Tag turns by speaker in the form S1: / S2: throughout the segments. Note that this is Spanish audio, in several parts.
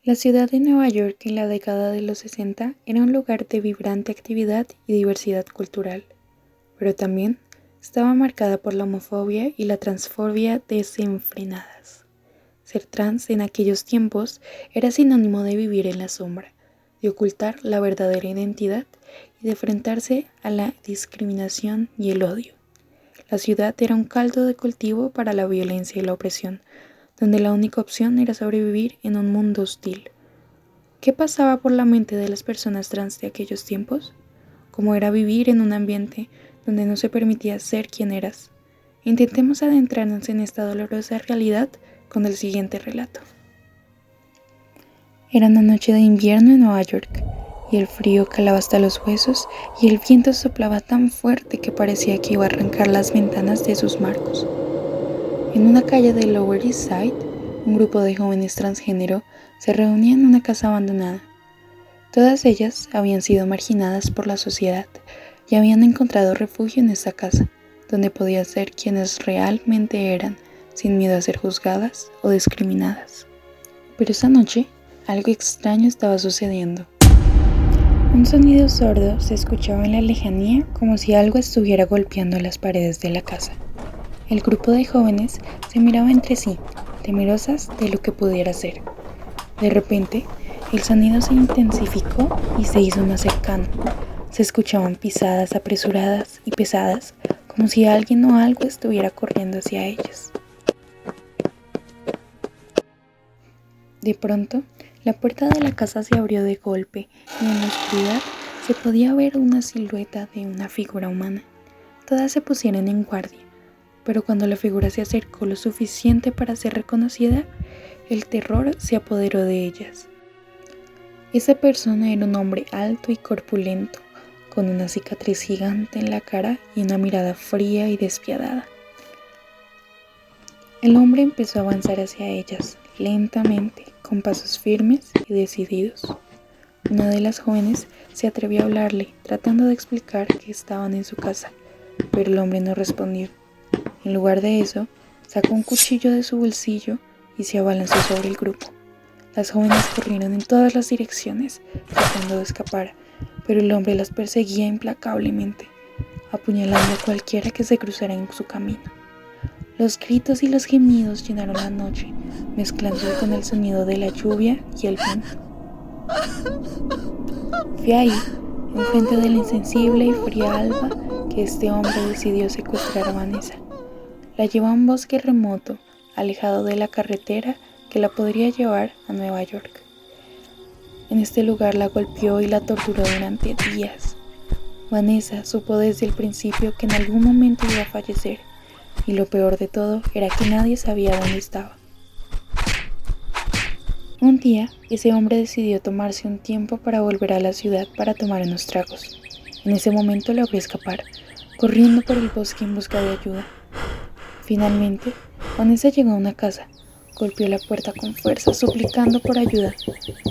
S1: La ciudad de Nueva York en la década de los 60 era un lugar de vibrante actividad y diversidad cultural, pero también estaba marcada por la homofobia y la transfobia desenfrenadas. Ser trans en aquellos tiempos era sinónimo de vivir en la sombra, de ocultar la verdadera identidad y de enfrentarse a la discriminación y el odio. La ciudad era un caldo de cultivo para la violencia y la opresión, donde la única opción era sobrevivir en un mundo hostil. ¿Qué pasaba por la mente de las personas trans de aquellos tiempos? ¿Cómo era vivir en un ambiente donde no se permitía ser quien eras? Intentemos adentrarnos en esta dolorosa realidad con el siguiente relato. Era una noche de invierno en Nueva York, y el frío calaba hasta los huesos y el viento soplaba tan fuerte que parecía que iba a arrancar las ventanas de sus marcos. En una calle de Lower East Side, un grupo de jóvenes transgénero se reunía en una casa abandonada. Todas ellas habían sido marginadas por la sociedad y habían encontrado refugio en esta casa, donde podían ser quienes realmente eran, sin miedo a ser juzgadas o discriminadas. Pero esa noche, algo extraño estaba sucediendo. Un sonido sordo se escuchaba en la lejanía como si algo estuviera golpeando las paredes de la casa. El grupo de jóvenes se miraba entre sí, temerosas de lo que pudiera ser. De repente, el sonido se intensificó y se hizo más cercano. Se escuchaban pisadas apresuradas y pesadas, como si alguien o algo estuviera corriendo hacia ellos. De pronto, la puerta de la casa se abrió de golpe y en la oscuridad se podía ver una silueta de una figura humana. Todas se pusieron en guardia, pero cuando la figura se acercó lo suficiente para ser reconocida, el terror se apoderó de ellas. Esa persona era un hombre alto y corpulento, con una cicatriz gigante en la cara y una mirada fría y despiadada. El hombre empezó a avanzar hacia ellas, lentamente, con pasos firmes y decididos. Una de las jóvenes se atrevió a hablarle, tratando de explicar que estaban en su casa, pero el hombre no respondió. En lugar de eso, sacó un cuchillo de su bolsillo y se abalanzó sobre el grupo. Las jóvenes corrieron en todas las direcciones, tratando de escapar, pero el hombre las perseguía implacablemente, apuñalando a cualquiera que se cruzara en su camino. Los gritos y los gemidos llenaron la noche, mezclándose con el sonido de la lluvia y el viento. Fue ahí, enfrente de la insensible y fría alba, que este hombre decidió secuestrar a Vanessa. La llevó a un bosque remoto, alejado de la carretera que la podría llevar a Nueva York. En este lugar la golpeó y la torturó durante días. Vanessa supo desde el principio que en algún momento iba a fallecer, y lo peor de todo era que nadie sabía dónde estaba. Un día, ese hombre decidió tomarse un tiempo para volver a la ciudad para tomar unos tragos. En ese momento logró escapar, corriendo por el bosque en busca de ayuda. Finalmente, Vanessa llegó a una casa, golpeó la puerta con fuerza, suplicando por ayuda.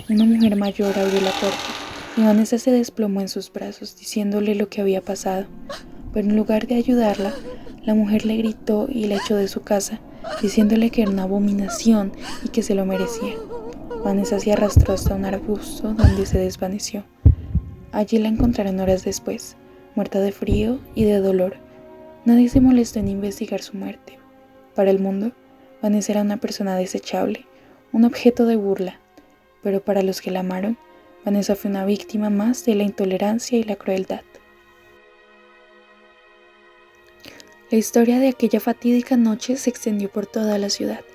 S1: Una mujer mayor abrió la puerta y Vanessa se desplomó en sus brazos, diciéndole lo que había pasado. Pero en lugar de ayudarla, la mujer le gritó y la echó de su casa, diciéndole que era una abominación y que se lo merecía. Vanessa se arrastró hasta un arbusto donde se desvaneció. Allí la encontraron horas después, muerta de frío y de dolor. Nadie se molestó en investigar su muerte. Para el mundo, Vanessa era una persona desechable, un objeto de burla, pero para los que la amaron, Vanessa fue una víctima más de la intolerancia y la crueldad. La historia de aquella fatídica noche se extendió por toda la ciudad,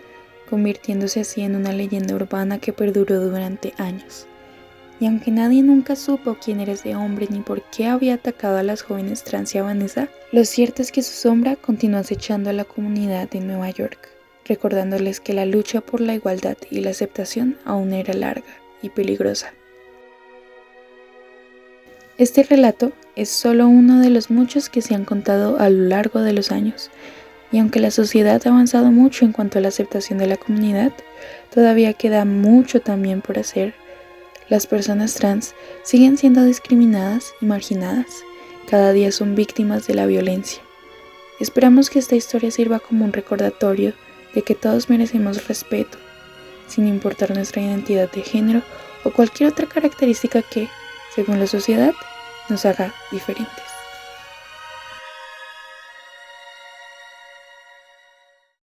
S1: convirtiéndose así en una leyenda urbana que perduró durante años. Y aunque nadie nunca supo quién era ese hombre ni por qué había atacado a las jóvenes trans y a Vanessa, lo cierto es que su sombra continuó acechando a la comunidad de Nueva York, recordándoles que la lucha por la igualdad y la aceptación aún era larga y peligrosa. Este relato es solo uno de los muchos que se han contado a lo largo de los años, y aunque la sociedad ha avanzado mucho en cuanto a la aceptación de la comunidad, todavía queda mucho también por hacer. Las personas trans siguen siendo discriminadas y marginadas, cada día son víctimas de la violencia. Esperamos que esta historia sirva como un recordatorio de que todos merecemos respeto, sin importar nuestra identidad de género o cualquier otra característica que, según la sociedad, nos haga diferentes.